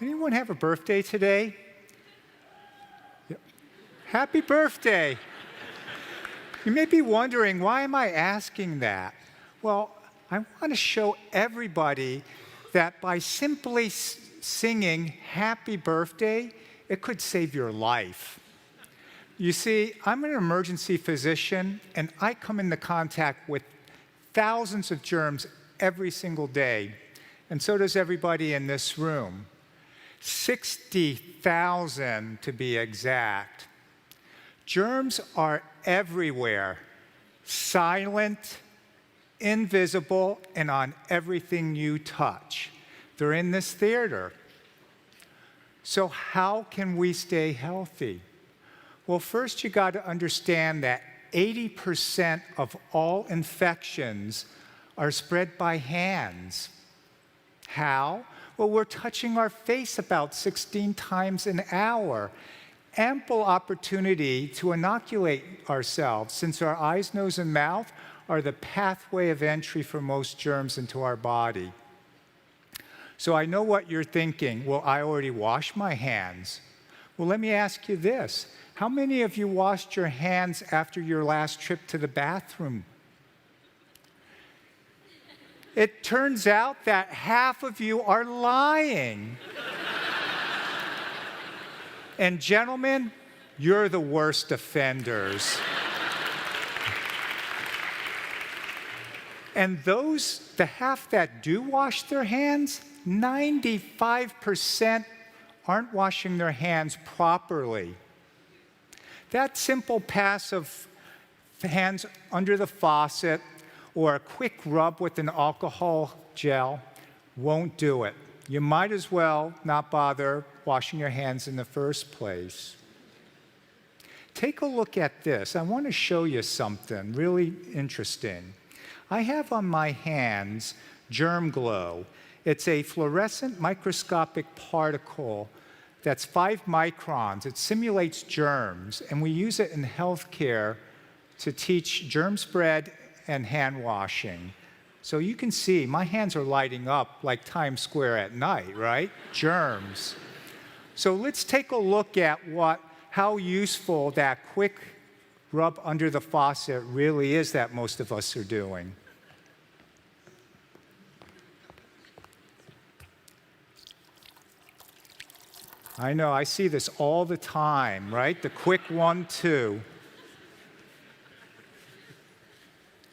Anyone have a birthday today? Yep. Happy birthday. You may be wondering, why am I asking that? Well, I want to show everybody that by simply singing happy birthday, it could save your life. You see, I'm an emergency physician, and I come into contact with thousands of germs every single day, and so does everybody in this room. 60,000 to be exact. Germs are everywhere, silent, invisible, and on everything you touch. They're in this theater. So how can we stay healthy? Well, first you got to understand that 80% of all infections are spread by hands. How? Well, we're touching our face about 16 times an hour. Ample opportunity to inoculate ourselves, since our eyes, nose, and mouth are the pathway of entry for most germs into our body. So I know what you're thinking. Well, I already washed my hands. Well, let me ask you this. How many of you washed your hands after your last trip to the bathroom? It turns out that half of you are lying. And gentlemen, you're the worst offenders. And the half that do wash their hands, 95% aren't washing their hands properly. That simple pass of hands under the faucet or a quick rub with an alcohol gel won't do it. You might as well not bother washing your hands in the first place. Take a look at this. I want to show you something really interesting. I have on my hands Germ Glow. It's a fluorescent microscopic particle that's 5 microns. It simulates germs, and we use it in healthcare to teach germ spread and hand washing. So you can see my hands are lighting up like Times Square at night, right? Germs. So let's take a look at how useful that quick rub under the faucet really is that most of us are doing. I know, I see this all the time, right? The quick 1-2.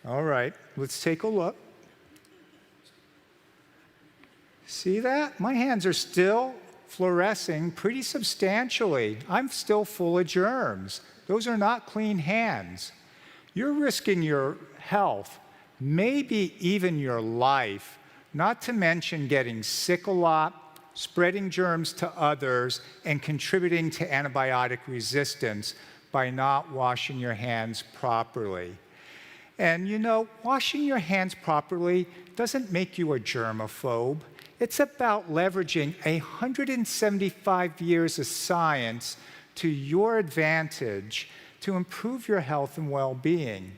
All right, let's take a look. See that? My hands are still fluorescing pretty substantially. I'm still full of germs. Those are not clean hands. You're risking your health, maybe even your life, not to mention getting sick a lot, spreading germs to others, and contributing to antibiotic resistance by not washing your hands properly. And you know, washing your hands properly doesn't make you a germaphobe. It's about leveraging 175 years of science to your advantage to improve your health and well-being.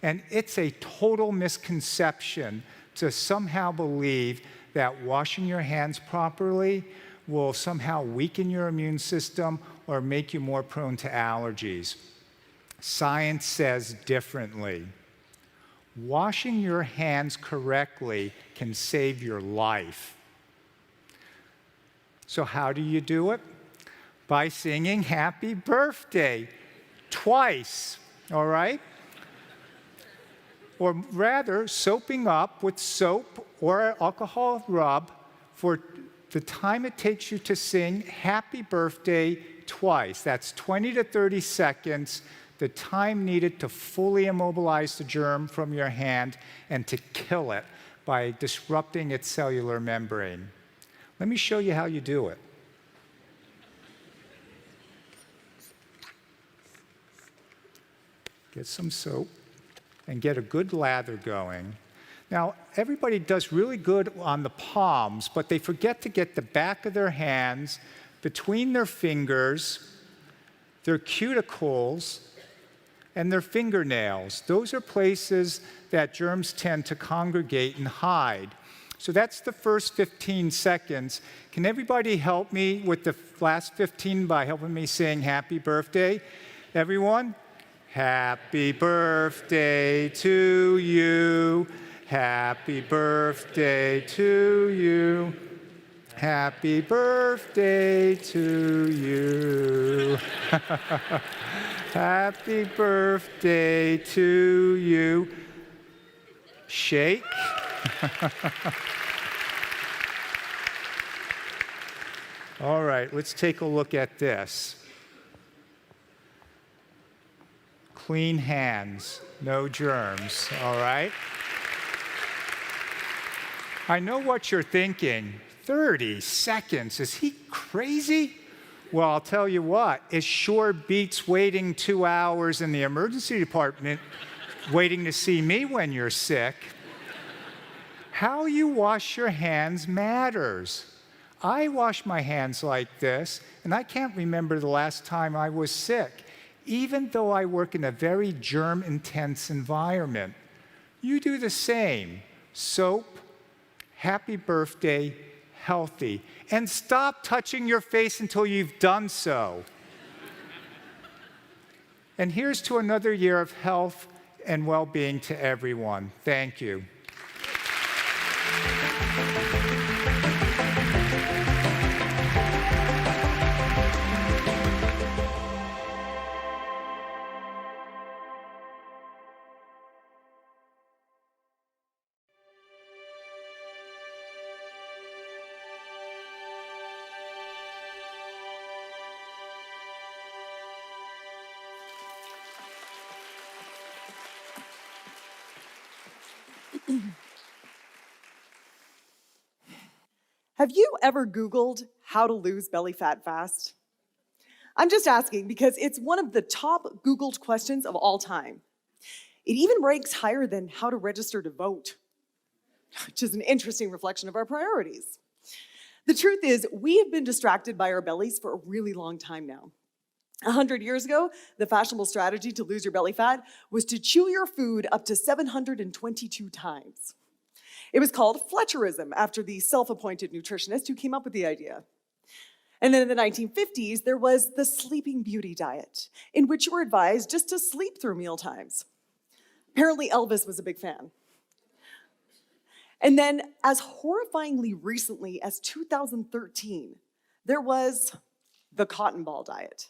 And it's a total misconception to somehow believe that washing your hands properly will somehow weaken your immune system or make you more prone to allergies. Science says differently. Washing your hands correctly can save your life. So how do you do it? By singing happy birthday twice, all right? Or rather, soaping up with soap or alcohol rub for the time it takes you to sing happy birthday twice. That's 20 to 30 seconds, the time needed to fully immobilize the germ from your hand and to kill it by disrupting its cellular membrane. Let me show you how you do it. Get some soap and get a good lather going. Now, everybody does really good on the palms, but they forget to get the back of their hands between their fingers, their cuticles, and their fingernails. Those are places that germs tend to congregate and hide. So that's the first 15 seconds. Can everybody help me with the last 15 by helping me sing happy birthday? Everyone? Happy birthday to you. Happy birthday to you. Happy birthday to you. Happy birthday to you. Shake. All right, let's take a look at this. Clean hands, no germs, all right? I know what you're thinking. 30 seconds, is he crazy? Well, I'll tell you what, it sure beats waiting 2 hours in the emergency department waiting to see me when you're sick. How you wash your hands matters. I wash my hands like this, and I can't remember the last time I was sick, even though I work in a very germ-intense environment. You do the same. Soap, happy birthday, healthy. And stop touching your face until you've done so. And here's to another year of health and well-being to everyone. Thank you. Have you ever Googled how to lose belly fat fast? I'm just asking because it's one of the top Googled questions of all time. It even ranks higher than how to register to vote, which is an interesting reflection of our priorities. The truth is, we have been distracted by our bellies for a really long time now. 100 years ago, the fashionable strategy to lose your belly fat was to chew your food up to 722 times. It was called Fletcherism, after the self-appointed nutritionist who came up with the idea. And then in the 1950s, there was the Sleeping Beauty diet, in which you were advised just to sleep through mealtimes. Apparently Elvis was a big fan. And then, as horrifyingly recently as 2013, there was the cotton ball diet,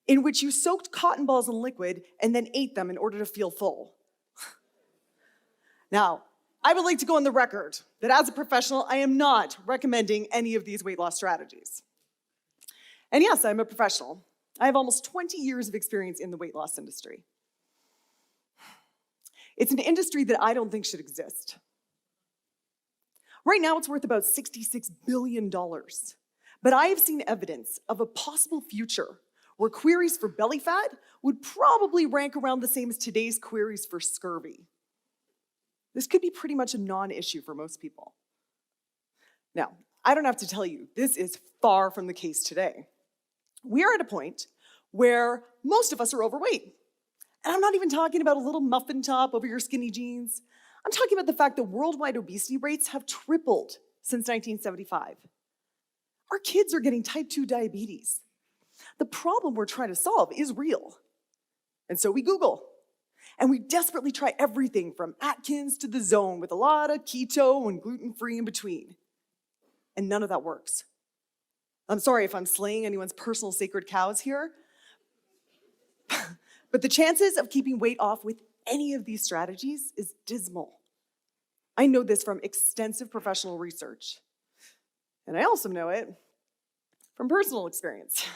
in which you soaked cotton balls in liquid and then ate them in order to feel full. Now, I would like to go on the record that as a professional, I am not recommending any of these weight loss strategies. And yes, I'm a professional. I have almost 20 years of experience in the weight loss industry. It's an industry that I don't think should exist. Right now, it's worth about $66 billion. But I have seen evidence of a possible future where queries for belly fat would probably rank around the same as today's queries for scurvy. This could be pretty much a non-issue for most people. Now, I don't have to tell you, this is far from the case today. We are at a point where most of us are overweight. And I'm not even talking about a little muffin top over your skinny jeans. I'm talking about the fact that worldwide obesity rates have tripled since 1975. Our kids are getting type 2 diabetes. The problem we're trying to solve is real. And so we Google. And we desperately try everything from Atkins to the Zone with a lot of keto and gluten-free in between. And none of that works. I'm sorry if I'm slaying anyone's personal sacred cows here, but the chances of keeping weight off with any of these strategies is dismal. I know this from extensive professional research. And I also know it from personal experience.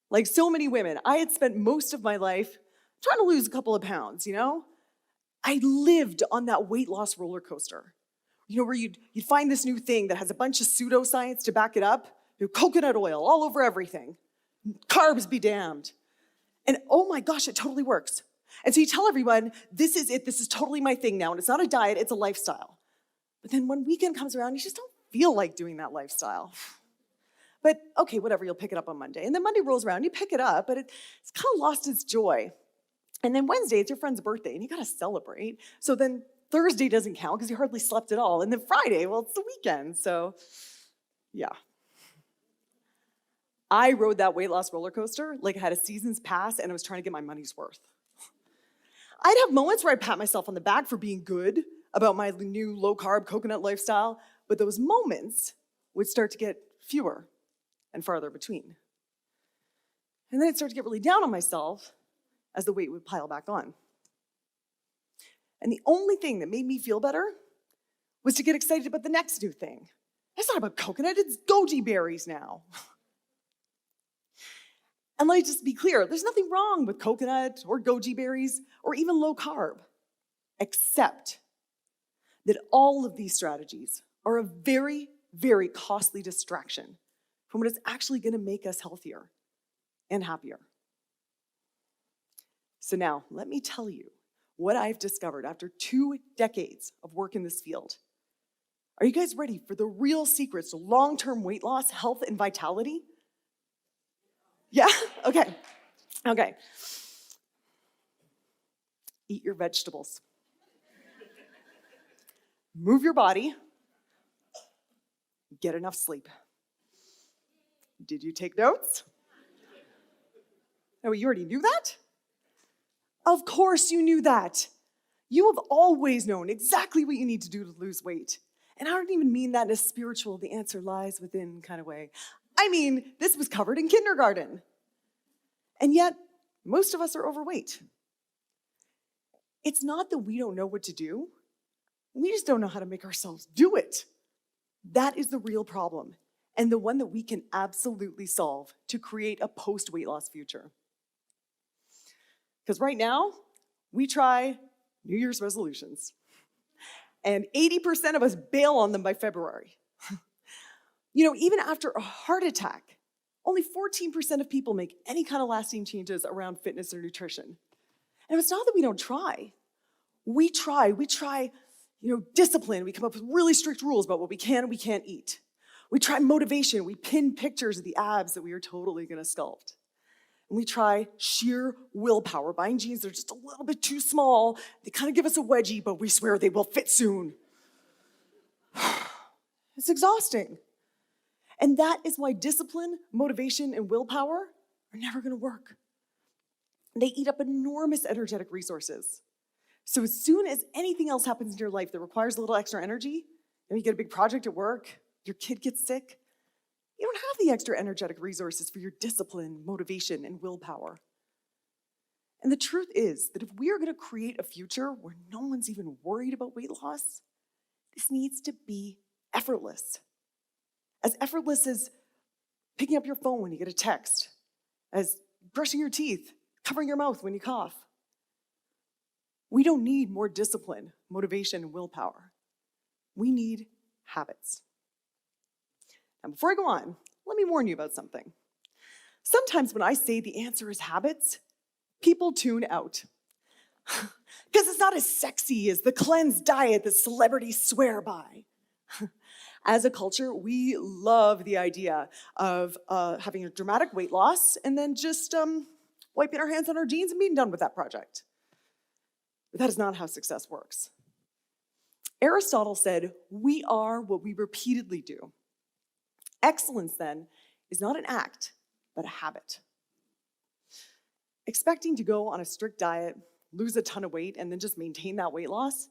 Like so many women, I had spent most of my life trying to lose a couple of pounds, you know? I lived on that weight loss roller coaster, you know, where you'd find this new thing that has a bunch of pseudoscience to back it up, coconut oil all over everything, carbs be damned. And oh my gosh, it totally works. And so you tell everyone, this is it, this is totally my thing now, and it's not a diet, it's a lifestyle. But then when weekend comes around, you just don't feel like doing that lifestyle. But okay, whatever, you'll pick it up on Monday. And then Monday rolls around, you pick it up, but it's kind of lost its joy. And then Wednesday, it's your friend's birthday, and you gotta celebrate. So then Thursday doesn't count because you hardly slept at all. And then Friday, well, it's the weekend. So, yeah. I rode that weight loss roller coaster like I had a season's pass and I was trying to get my money's worth. I'd have moments where I pat myself on the back for being good about my new low-carb coconut lifestyle, but those moments would start to get fewer and farther between. And then I'd start to get really down on myself as the weight would pile back on. And the only thing that made me feel better was to get excited about the next new thing. It's not about coconut, it's goji berries now. And let me just be clear, there's nothing wrong with coconut or goji berries or even low carb, except that all of these strategies are a very, very costly distraction from what is actually going to make us healthier and happier. So now, let me tell you what I've discovered after 2 decades of work in this field. Are you guys ready for the real secrets to long-term weight loss, health, and vitality? Yeah? Okay. Okay. Eat your vegetables. Move your body. Get enough sleep. Did you take notes? Oh, you already knew that? Of course you knew that. You have always known exactly what you need to do to lose weight. And I don't even mean that in a spiritual, the answer lies within kind of way. I mean, this was covered in kindergarten. And yet, most of us are overweight. It's not that we don't know what to do. We just don't know how to make ourselves do it. That is the real problem, and the one that we can absolutely solve to create a post-weight loss future. Because right now, we try New Year's resolutions, and 80% of us bail on them by February. Even after a heart attack, only 14% of people make any kind of lasting changes around fitness or nutrition. And it's not that we don't try. We try, discipline. We come up with really strict rules about what we can and we can't eat. We try motivation. We pin pictures of the abs that we are totally gonna sculpt. And we try sheer willpower, buying jeans that are just a little bit too small. They kind of give us a wedgie, but we swear they will fit soon. It's exhausting. And that is why discipline, motivation, and willpower are never gonna work. They eat up enormous energetic resources. So as soon as anything else happens in your life that requires a little extra energy, you get a big project at work, your kid gets sick, you don't have the extra energetic resources for your discipline, motivation, and willpower. And the truth is that if we are gonna create a future where no one's even worried about weight loss, this needs to be effortless. As effortless as picking up your phone when you get a text, as brushing your teeth, covering your mouth when you cough. We don't need more discipline, motivation, and willpower. We need habits. Now, before I go on, let me warn you about something. Sometimes when I say the answer is habits, people tune out. Because it's not as sexy as the cleansed diet that celebrities swear by. As a culture, we love the idea of having a dramatic weight loss and then just wiping our hands on our jeans and being done with that project. But that is not how success works. Aristotle said, "We are what we repeatedly do." Excellence, then, is not an act, but a habit. Expecting to go on a strict diet, lose a ton of weight, and then just maintain that weight loss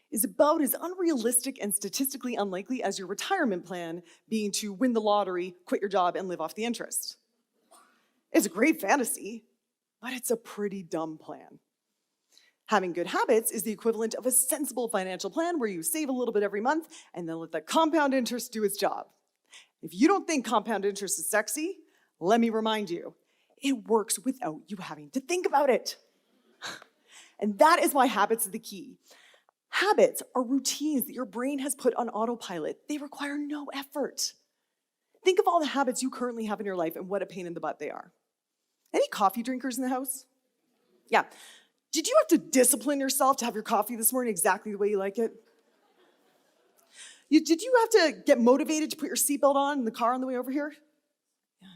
is about as unrealistic and statistically unlikely as your retirement plan being to win the lottery, quit your job, and live off the interest. It's a great fantasy, but it's a pretty dumb plan. Having good habits is the equivalent of a sensible financial plan where you save a little bit every month and then let the compound interest do its job. If you don't think compound interest is sexy, let me remind you, it works without you having to think about it. And that is why habits are the key. Habits are routines that your brain has put on autopilot. They require no effort. Think of all the habits you currently have in your life and what a pain in the butt they are. Any coffee drinkers in the house? Yeah. Did you have to discipline yourself to have your coffee this morning exactly the way you like it? Did you have to get motivated to put your seatbelt on in the car on the way over here? Yeah.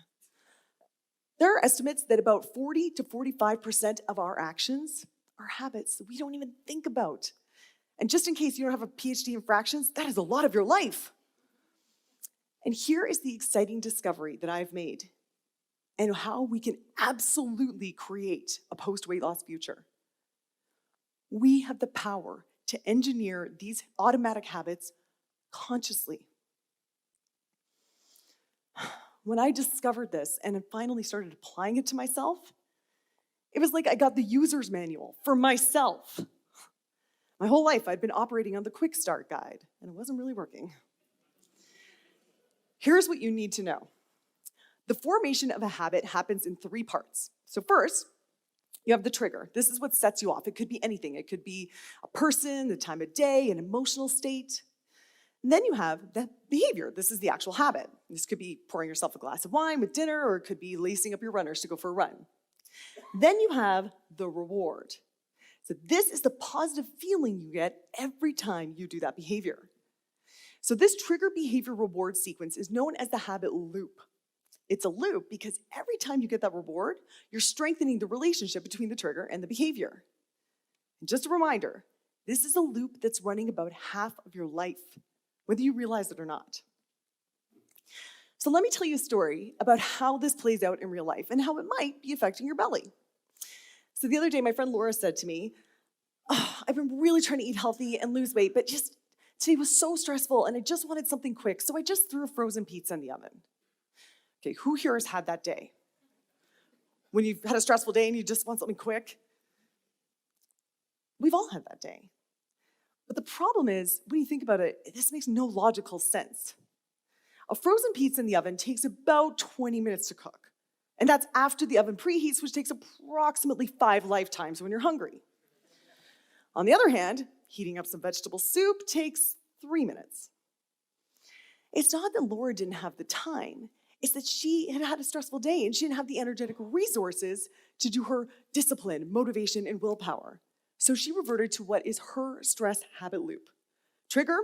There are estimates that about 40 to 45% of our actions are habits that we don't even think about. And just in case you don't have a PhD in fractions, that is a lot of your life. And here is the exciting discovery that I've made and how we can absolutely create a post-weight loss future. We have the power to engineer these automatic habits consciously. When I discovered this and finally started applying it to myself, it was like I got the user's manual for myself. My whole life I'd been operating on the quick start guide, and it wasn't really working. Here's what you need to know. The formation of a habit happens in 3 parts. So first, you have the trigger. This is what sets you off. It could be anything. It could be a person, the time of day, an emotional state. And then you have the behavior. This is the actual habit. This could be pouring yourself a glass of wine with dinner, or it could be lacing up your runners to go for a run. Then you have the reward. So this is the positive feeling you get every time you do that behavior. So this trigger behavior reward sequence is known as the habit loop. It's a loop because every time you get that reward, you're strengthening the relationship between the trigger and the behavior. And just a reminder, this is a loop that's running about half of your life, whether you realize it or not. So let me tell you a story about how this plays out in real life and how it might be affecting your belly. So the other day, my friend Laura said to me, I've been really trying to eat healthy and lose weight, but just today was so stressful and I just wanted something quick, so I just threw a frozen pizza in the oven. Okay, who here has had that day? When you've had a stressful day and you just want something quick? We've all had that day. But the problem is, when you think about it, this makes no logical sense. A frozen pizza in the oven takes about 20 minutes to cook. And that's after the oven preheats, which takes approximately 5 lifetimes when you're hungry. On the other hand, heating up some vegetable soup takes 3 minutes. It's not that Laura didn't have the time. It's that she had had a stressful day and she didn't have the energetic resources to do her discipline, motivation, and willpower. So she reverted to what is her stress habit loop. Trigger,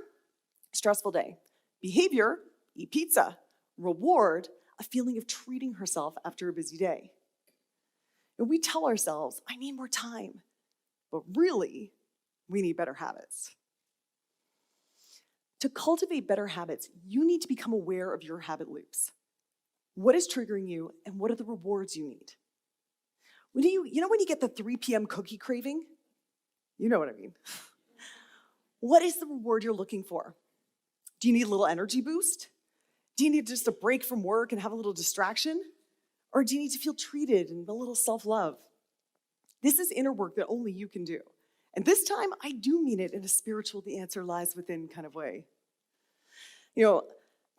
stressful day. Behavior, eat pizza. Reward, a feeling of treating herself after a busy day. And we tell ourselves, I need more time. But really, we need better habits. To cultivate better habits, you need to become aware of your habit loops. What is triggering you and what are the rewards you need? When you get the 3 p.m. cookie craving? You know what I mean. What is the reward you're looking for? Do you need a little energy boost? Do you need just a break from work and have a little distraction? Or do you need to feel treated and a little self-love? This is inner work that only you can do. And this time, I do mean it in a spiritual, the answer lies within kind of way.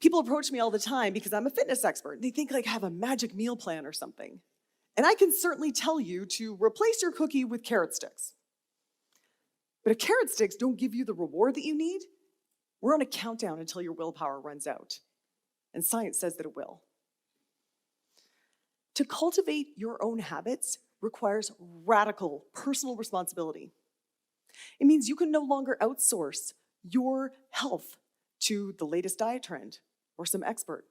People approach me all the time because I'm a fitness expert. They think like I have a magic meal plan or something. And I can certainly tell you to replace your cookie with carrot sticks. But if carrot sticks don't give you the reward that you need, we're on a countdown until your willpower runs out. And science says that it will. To cultivate your own habits requires radical personal responsibility. It means you can no longer outsource your health to the latest diet trend or some expert.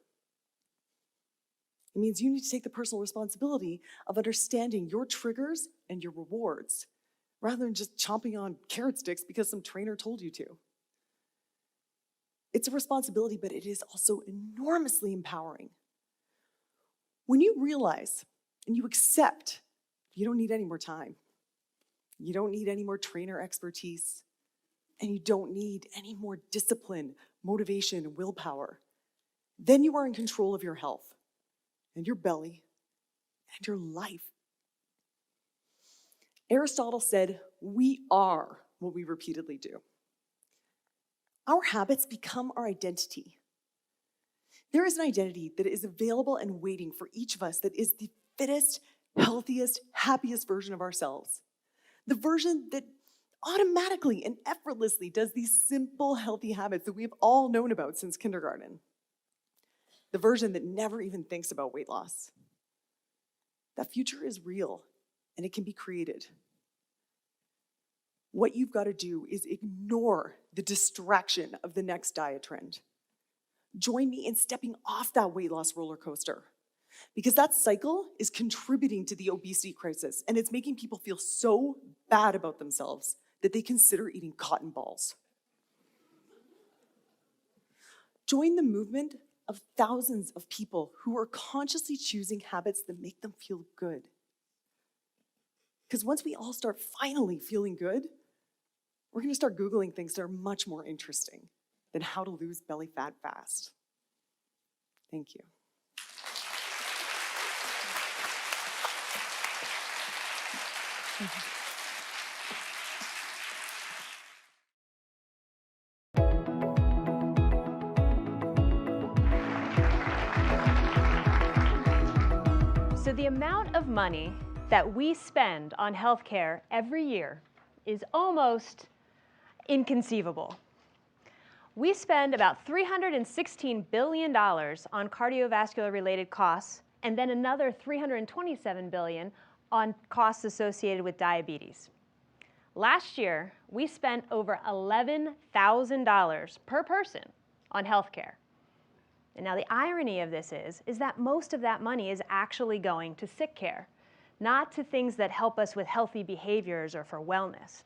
It means you need to take the personal responsibility of understanding your triggers and your rewards, rather than just chomping on carrot sticks because some trainer told you to. It's a responsibility, but it is also enormously empowering. When you realize and you accept you don't need any more time, you don't need any more trainer expertise, and you don't need any more discipline, motivation, and willpower, then you are in control of your health and your belly and your life. Aristotle said, we are what we repeatedly do. Our habits become our identity. There is an identity that is available and waiting for each of us that is the fittest, healthiest, happiest version of ourselves. The version that automatically and effortlessly does these simple, healthy habits that we've all known about since kindergarten. The version that never even thinks about weight loss. That future is real and it can be created. What you've got to do is ignore the distraction of the next diet trend. Join me in stepping off that weight loss roller coaster, because that cycle is contributing to the obesity crisis and it's making people feel so bad about themselves that they consider eating cotton balls. Join the movement of thousands of people who are consciously choosing habits that make them feel good. Because once we all start finally feeling good, we're going to start Googling things that are much more interesting than how to lose belly fat fast. Thank you. So the amount of money that we spend on healthcare every year is almost inconceivable. We spend about $316 billion on cardiovascular-related costs, and then another $327 billion on costs associated with diabetes. Last year, we spent over $11,000 per person on healthcare. And now the irony of this is that most of that money is actually going to sick care, not to things that help us with healthy behaviors or for wellness.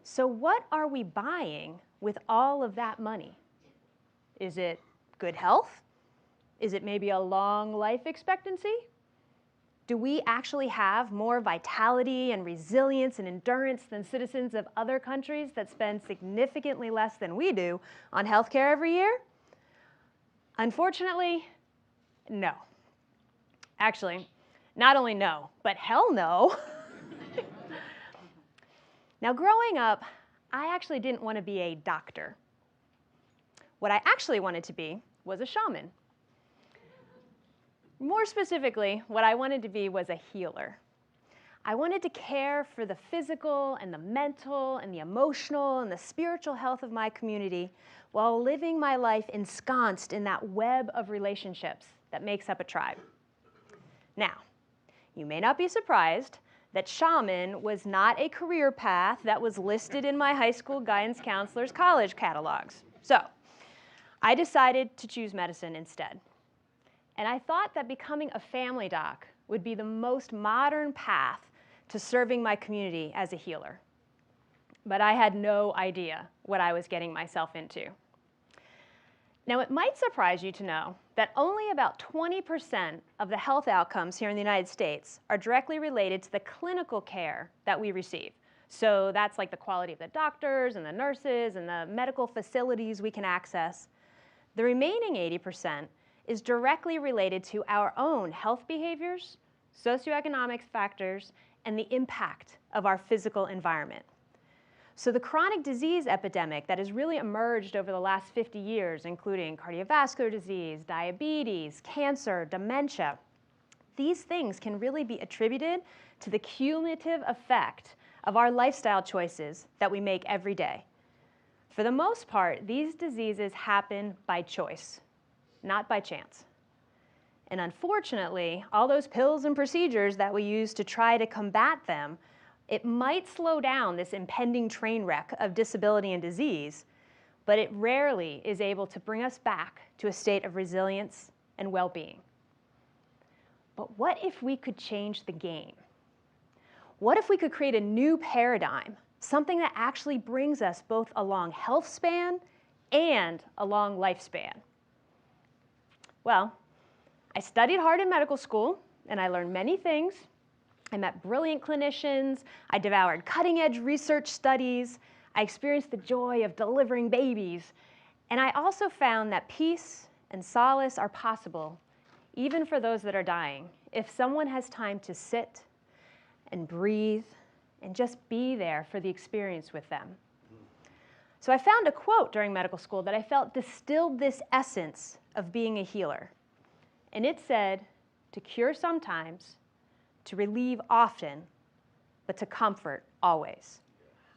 So what are we buying with all of that money? Is it good health? Is it maybe a long life expectancy? Do we actually have more vitality and resilience and endurance than citizens of other countries that spend significantly less than we do on healthcare every year? Unfortunately, no. Actually, not only no, but hell no. Now, growing up, I actually didn't want to be a doctor. What I actually wanted to be was a shaman. More specifically, what I wanted to be was a healer. I wanted to care for the physical and the mental and the emotional and the spiritual health of my community while living my life ensconced in that web of relationships that makes up a tribe. Now, you may not be surprised that shaman was not a career path that was listed in my high school guidance counselor's college catalogs. So, I decided to choose medicine instead. And I thought that becoming a family doc would be the most modern path to serving my community as a healer. But I had no idea what I was getting myself into. Now, it might surprise you to know that only about 20% of the health outcomes here in the United States are directly related to the clinical care that we receive. So that's like the quality of the doctors and the nurses and the medical facilities we can access. The remaining 80% is directly related to our own health behaviors, socioeconomic factors, and the impact of our physical environment. So the chronic disease epidemic that has really emerged over the last 50 years, including cardiovascular disease, diabetes, cancer, dementia, these things can really be attributed to the cumulative effect of our lifestyle choices that we make every day. For the most part, these diseases happen by choice, not by chance. And unfortunately, all those pills and procedures that we use to try to combat them, it might slow down this impending train wreck of disability and disease, but it rarely is able to bring us back to a state of resilience and well-being. But what if we could change the game? What if we could create a new paradigm, something that actually brings us both a long health span and a long lifespan? Well, I studied hard in medical school, and I learned many things. I met brilliant clinicians. I devoured cutting-edge research studies. I experienced the joy of delivering babies. And I also found that peace and solace are possible, even for those that are dying, if someone has time to sit and breathe and just be there for the experience with them. So I found a quote during medical school that I felt distilled this essence of being a healer. And it said, "To cure sometimes, to relieve often, but to comfort always."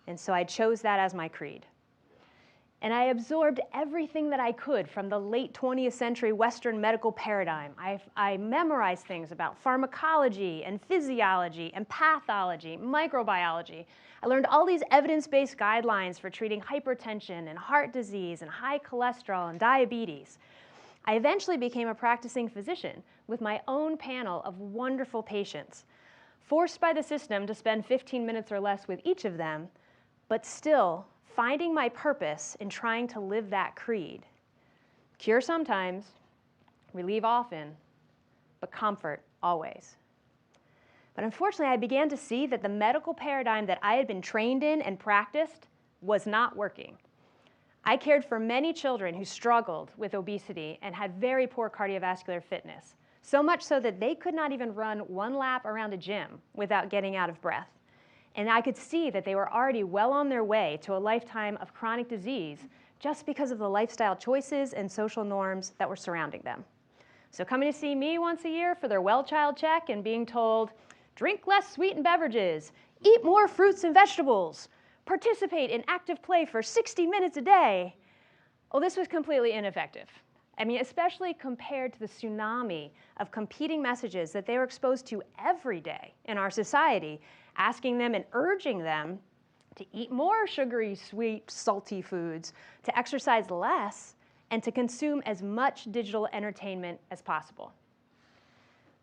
And so I chose that as my creed. And I absorbed everything that I could from the late 20th century Western medical paradigm. I memorized things about pharmacology and physiology and pathology, microbiology. I learned all these evidence-based guidelines for treating hypertension and heart disease and high cholesterol and diabetes. I eventually became a practicing physician with my own panel of wonderful patients, forced by the system to spend 15 minutes or less with each of them, but still finding my purpose in trying to live that creed. Cure sometimes, relieve often, but comfort always. But unfortunately, I began to see that the medical paradigm that I had been trained in and practiced was not working. I cared for many children who struggled with obesity and had very poor cardiovascular fitness, so much so that they could not even run one lap around a gym without getting out of breath. And I could see that they were already well on their way to a lifetime of chronic disease just because of the lifestyle choices and social norms that were surrounding them. So coming to see me once a year for their well child check and being told, drink less sweetened beverages, eat more fruits and vegetables, participate in active play for 60 minutes a day. Well, this was completely ineffective. I mean, especially compared to the tsunami of competing messages that they were exposed to every day in our society, asking them and urging them to eat more sugary, sweet, salty foods, to exercise less, and to consume as much digital entertainment as possible.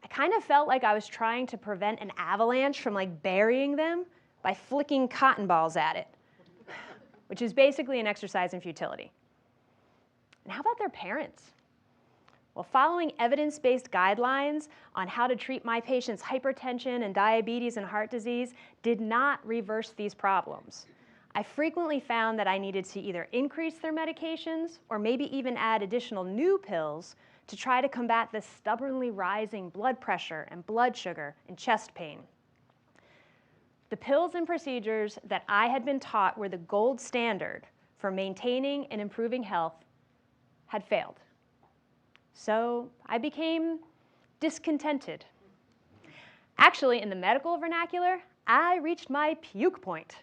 I kind of felt like I was trying to prevent an avalanche from burying them by flicking cotton balls at it, which is basically an exercise in futility. And how about their parents? Well, following evidence-based guidelines on how to treat my patients' hypertension and diabetes and heart disease did not reverse these problems. I frequently found that I needed to either increase their medications or maybe even add additional new pills to try to combat the stubbornly rising blood pressure and blood sugar and chest pain. The pills and procedures that I had been taught were the gold standard for maintaining and improving health had failed. So I became discontented. Actually, in the medical vernacular, I reached my puke point.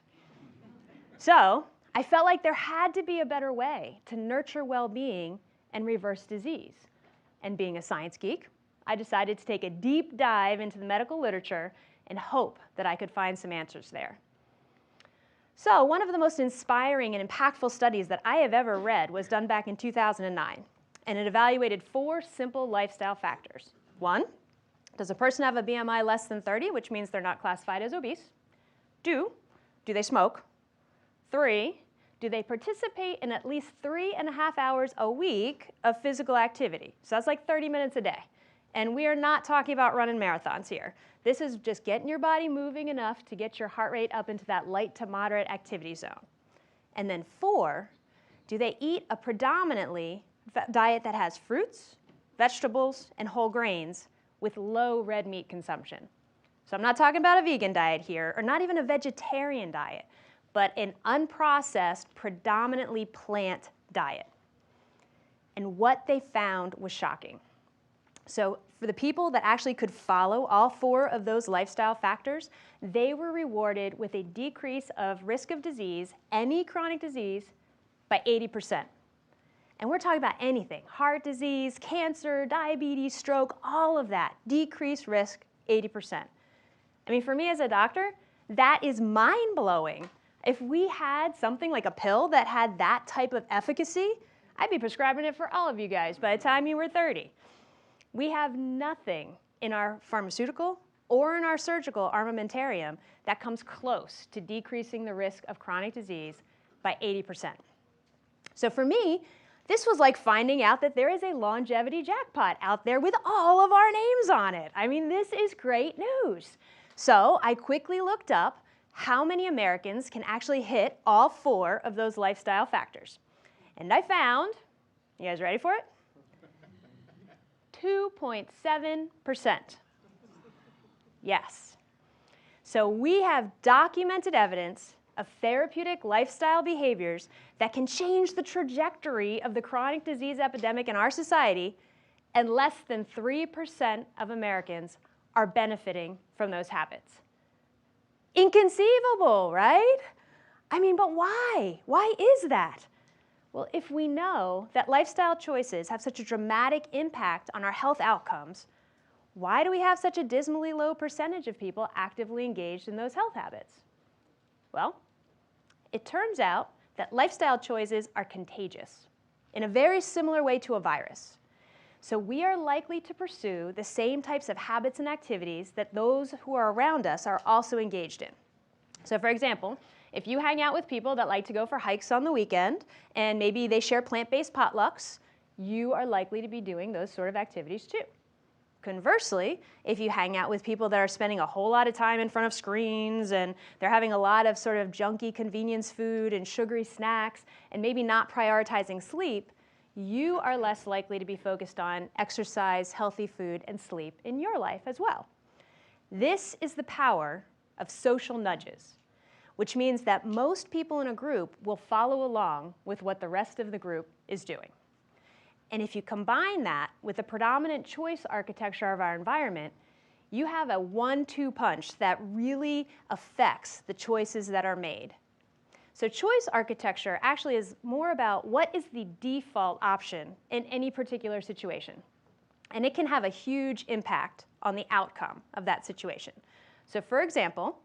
So I felt like there had to be a better way to nurture well-being and reverse disease. And being a science geek, I decided to take a deep dive into the medical literature and hope that I could find some answers there. So one of the most inspiring and impactful studies that I have ever read was done back in 2009, and it evaluated 4 simple lifestyle factors. 1, does a person have a BMI less than 30, which means they're not classified as obese? 2, do they smoke? 3, do they participate in at least 3.5 hours a week of physical activity? So that's like 30 minutes a day. And we are not talking about running marathons here. This is just getting your body moving enough to get your heart rate up into that light to moderate activity zone. And then 4, do they eat a predominantly diet that has fruits, vegetables, and whole grains with low red meat consumption? So I'm not talking about a vegan diet here, or not even a vegetarian diet, but an unprocessed, predominantly plant diet. And what they found was shocking. So for the people that actually could follow all 4 of those lifestyle factors, they were rewarded with a decrease of risk of disease, any chronic disease, by 80%. And we're talking about anything, heart disease, cancer, diabetes, stroke, all of that, decreased risk, 80%. I mean, for me as a doctor, that is mind-blowing. If we had something like a pill that had that type of efficacy, I'd be prescribing it for all of you guys by the time you were 30. We have nothing in our pharmaceutical or in our surgical armamentarium that comes close to decreasing the risk of chronic disease by 80%. So for me, this was like finding out that there is a longevity jackpot out there with all of our names on it. I mean, this is great news. So I quickly looked up how many Americans can actually hit all 4 of those lifestyle factors. And I found, you guys ready for it? 2.7%. Yes. So we have documented evidence of therapeutic lifestyle behaviors that can change the trajectory of the chronic disease epidemic in our society, and less than 3% of Americans are benefiting from those habits. Inconceivable, right? I mean, but why? Why is that? Well, if we know that lifestyle choices have such a dramatic impact on our health outcomes, why do we have such a dismally low percentage of people actively engaged in those health habits? Well, it turns out that lifestyle choices are contagious in a very similar way to a virus. So we are likely to pursue the same types of habits and activities that those who are around us are also engaged in. So for example, if you hang out with people that like to go for hikes on the weekend, and maybe they share plant-based potlucks, you are likely to be doing those sort of activities too. Conversely, if you hang out with people that are spending a whole lot of time in front of screens and they're having a lot of sort of junky convenience food and sugary snacks and maybe not prioritizing sleep, you are less likely to be focused on exercise, healthy food, and sleep in your life as well. This is the power of social nudges, which means that most people in a group will follow along with what the rest of the group is doing. And if you combine that with the predominant choice architecture of our environment, you have a 1-2 punch that really affects the choices that are made. So choice architecture actually is more about what is the default option in any particular situation. And it can have a huge impact on the outcome of that situation. So for example,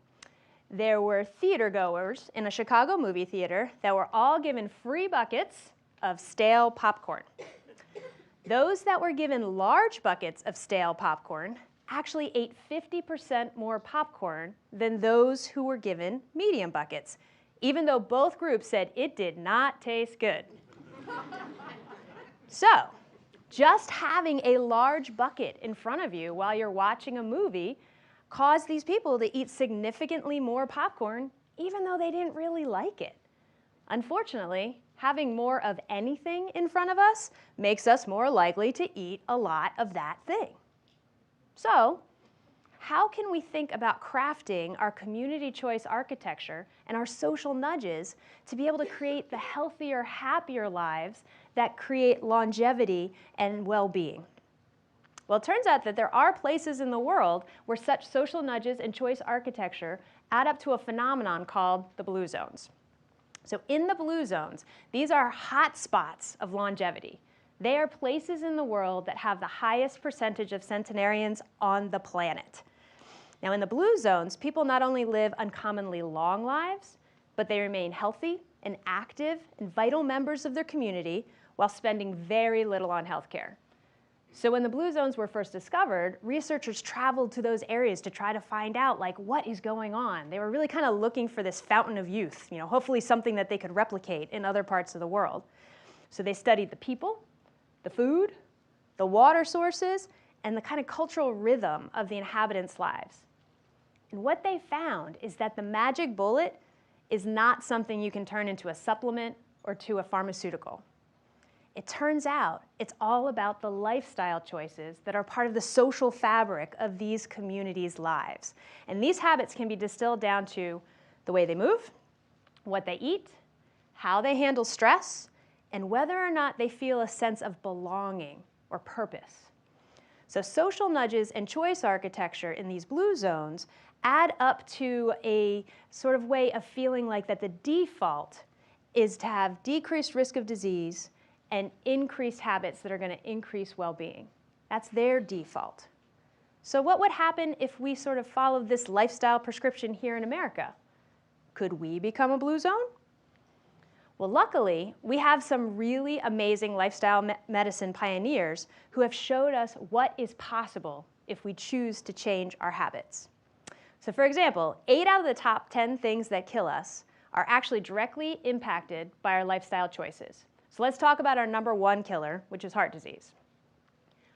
there were theater goers in a Chicago movie theater that were all given free buckets of stale popcorn. Those that were given large buckets of stale popcorn actually ate 50% more popcorn than those who were given medium buckets, even though both groups said it did not taste good. So, just having a large bucket in front of you while you're watching a movie caused these people to eat significantly more popcorn, even though they didn't really like it. Unfortunately, having more of anything in front of us makes us more likely to eat a lot of that thing. So, how can we think about crafting our community choice architecture and our social nudges to be able to create the healthier, happier lives that create longevity and well-being? Well, it turns out that there are places in the world where such social nudges and choice architecture add up to a phenomenon called the blue zones. So in the blue zones, these are hot spots of longevity. They are places in the world that have the highest percentage of centenarians on the planet. Now in the blue zones, people not only live uncommonly long lives, but they remain healthy and active and vital members of their community while spending very little on healthcare. So when the blue zones were first discovered, researchers traveled to those areas to try to find out what is going on. They were really kind of looking for this fountain of youth, hopefully something that they could replicate in other parts of the world. So they studied the people, the food, the water sources, and the kind of cultural rhythm of the inhabitants' lives. And what they found is that the magic bullet is not something you can turn into a supplement or to a pharmaceutical. It turns out it's all about the lifestyle choices that are part of the social fabric of these communities' lives. And these habits can be distilled down to the way they move, what they eat, how they handle stress, and whether or not they feel a sense of belonging or purpose. So social nudges and choice architecture in these blue zones add up to a sort of way of feeling like that the default is to have decreased risk of disease and increased habits that are going to increase well-being. That's their default. So what would happen if we sort of followed this lifestyle prescription here in America? Could we become a blue zone? Well, luckily, we have some really amazing lifestyle medicine pioneers who have showed us what is possible if we choose to change our habits. So for example, 8 out of the top 10 things that kill us are actually directly impacted by our lifestyle choices. So let's talk about our number 1 killer, which is heart disease.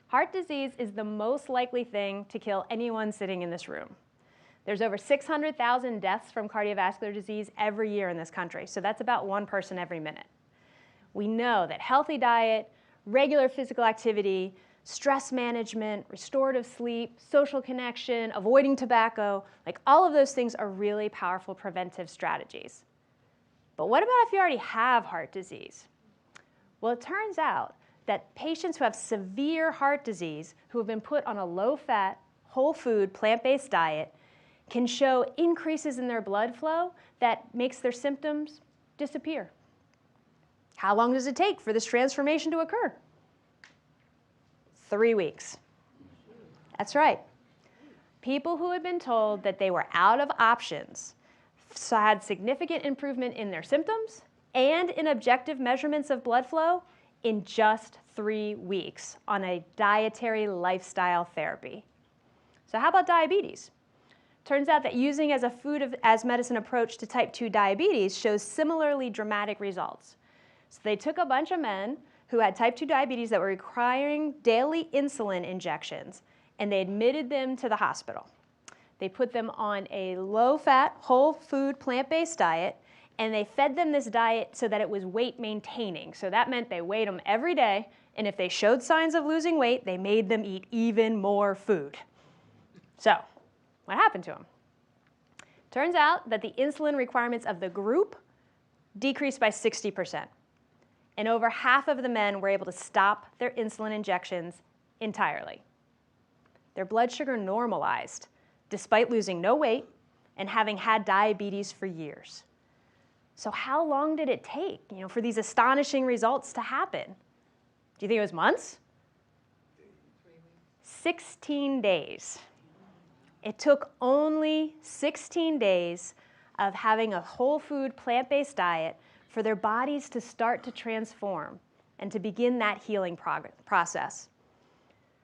Heart disease is the most likely thing to kill anyone sitting in this room. There's over 600,000 deaths from cardiovascular disease every year in this country, so that's about 1 person every minute. We know that healthy diet, regular physical activity, stress management, restorative sleep, social connection, avoiding tobacco, all of those things are really powerful preventive strategies. But what about if you already have heart disease? Well, it turns out that patients who have severe heart disease who have been put on a low-fat, whole food, plant-based diet can show increases in their blood flow that makes their symptoms disappear. How long does it take for this transformation to occur? 3 weeks. That's right. People who had been told that they were out of options had significant improvement in their symptoms and in objective measurements of blood flow in just 3 weeks on a dietary lifestyle therapy. So how about diabetes? turns out that using as a as medicine approach to type 2 diabetes shows similarly dramatic results. So they took a bunch of men who had type 2 diabetes that were requiring daily insulin injections, and they admitted them to the hospital. They put them on a low-fat, whole food, plant-based diet, and they fed them this diet so that it was weight maintaining. So that meant they weighed them every day, and if they showed signs of losing weight, they made them eat even more food. So what happened to them? Turns out that the insulin requirements of the group decreased by 60%. And over half of the men were able to stop their insulin injections entirely. Their blood sugar normalized, despite losing no weight and having had diabetes for years. So how long did it take, for these astonishing results to happen? Do you think it was months? 16 days. It took only 16 days of having a whole food, plant-based diet for their bodies to start to transform and to begin that healing process.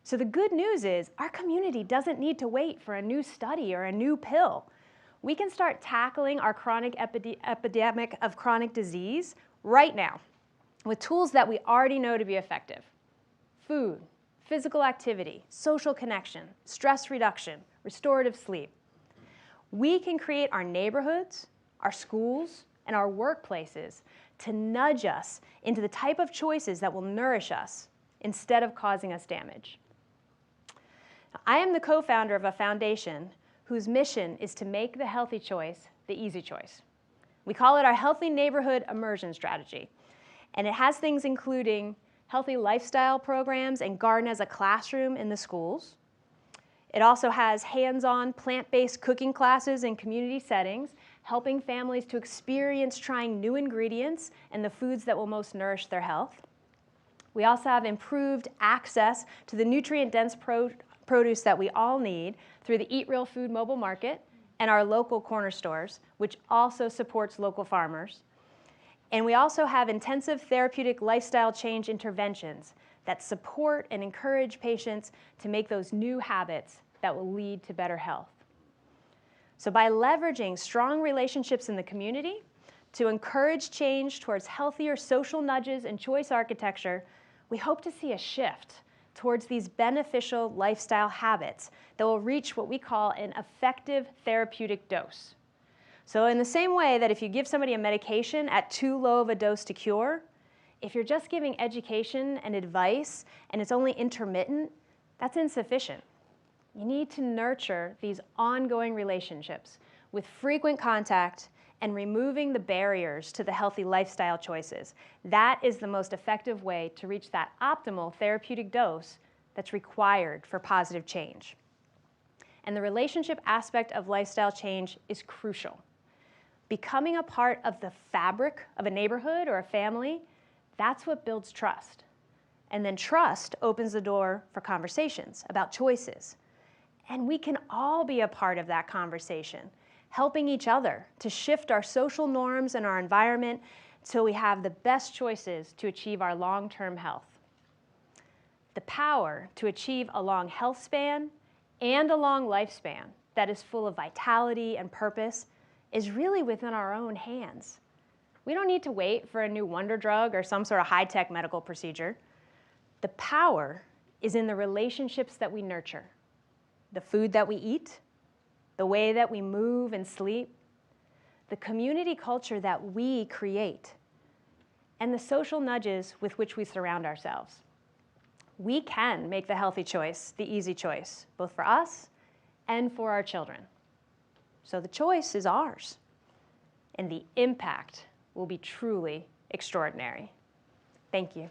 So the good news is our community doesn't need to wait for a new study or a new pill. We can start tackling our chronic epidemic of chronic disease right now with tools that we already know to be effective. Food, physical activity, social connection, stress reduction, restorative sleep. We can create our neighborhoods, our schools, and our workplaces to nudge us into the type of choices that will nourish us instead of causing us damage. I am the co-founder of a foundation whose mission is to make the healthy choice the easy choice. We call it our Healthy Neighborhood Immersion Strategy, and it has things including healthy lifestyle programs and garden as a classroom in the schools. It also has hands-on plant-based cooking classes in community settings, helping families to experience trying new ingredients and the foods that will most nourish their health. We also have improved access to the nutrient-dense produce that we all need through the Eat Real Food mobile market and our local corner stores, which also supports local farmers. And we also have intensive therapeutic lifestyle change interventions that support and encourage patients to make those new habits that will lead to better health. So by leveraging strong relationships in the community to encourage change towards healthier social nudges and choice architecture, we hope to see a shift towards these beneficial lifestyle habits that will reach what we call an effective therapeutic dose. So in the same way that if you give somebody a medication at too low of a dose to cure, if you're just giving education and advice and it's only intermittent, that's insufficient. You need to nurture these ongoing relationships with frequent contact and removing the barriers to the healthy lifestyle choices. That is the most effective way to reach that optimal therapeutic dose that's required for positive change. And the relationship aspect of lifestyle change is crucial. Becoming a part of the fabric of a neighborhood or a family, that's what builds trust. And then trust opens the door for conversations about choices. And we can all be a part of that conversation, helping each other to shift our social norms and our environment so we have the best choices to achieve our long-term health. The power to achieve a long health span and a long lifespan that is full of vitality and purpose is really within our own hands. We don't need to wait for a new wonder drug or some sort of high-tech medical procedure. The power is in the relationships that we nurture, the food that we eat, the way that we move and sleep, the community culture that we create, and the social nudges with which we surround ourselves. We can make the healthy choice the easy choice, both for us and for our children. So the choice is ours, and the impact will be truly extraordinary. Thank you.